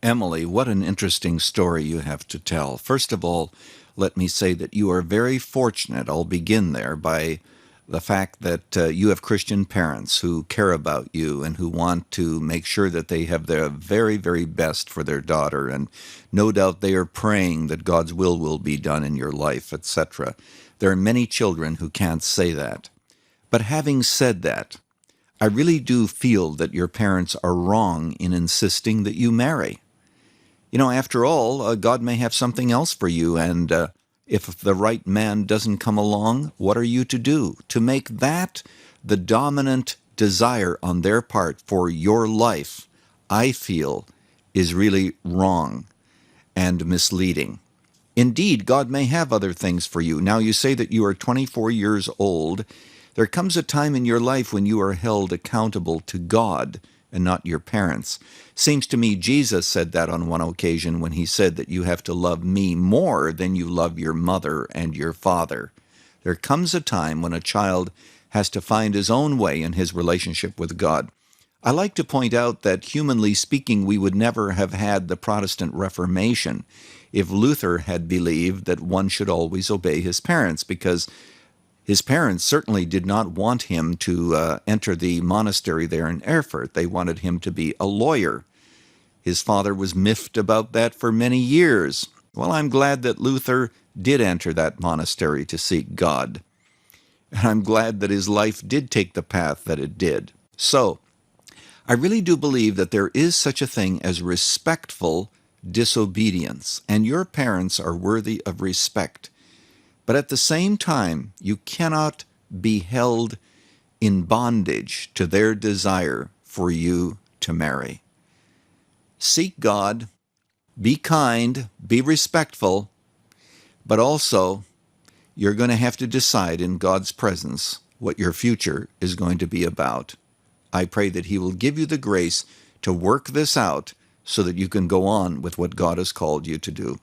Emily, what an interesting story you have to tell. First of all, let me say that you are very fortunate. I'll begin there by the fact that you have Christian parents who care about you and who want to make sure that they have their very, very best for their daughter. And no doubt they are praying that God's will be done in your life, etc. There are many children who can't say that. But having said that, I really do feel that your parents are wrong in insisting that you marry. You know, after all, God may have something else for you, and if the right man doesn't come along, what are you to do? To make that the dominant desire on their part for your life, I feel, is really wrong and misleading. Indeed, God may have other things for you. Now, you say that you are 24 years old. There comes a time in your life when you are held accountable to God and not your parents. Seems to me Jesus said that on one occasion when he said that you have to love me more than you love your mother and your father. There comes a time when a child has to find his own way in his relationship with God. I like to point out that, humanly speaking, we would never have had the Protestant Reformation if Luther had believed that one should always obey his parents, because his parents certainly did not want him to enter the monastery there in Erfurt. They wanted him to be a lawyer. His father was miffed about that for many years. Well, I'm glad that Luther did enter that monastery to seek God. And I'm glad that his life did take the path that it did. So, I really do believe that there is such a thing as respectful disobedience, and your parents are worthy of respect. But at the same time, you cannot be held in bondage to their desire for you to marry. Seek God, be kind, be respectful, but also you're going to have to decide in God's presence what your future is going to be about. I pray that He will give you the grace to work this out so that you can go on with what God has called you to do.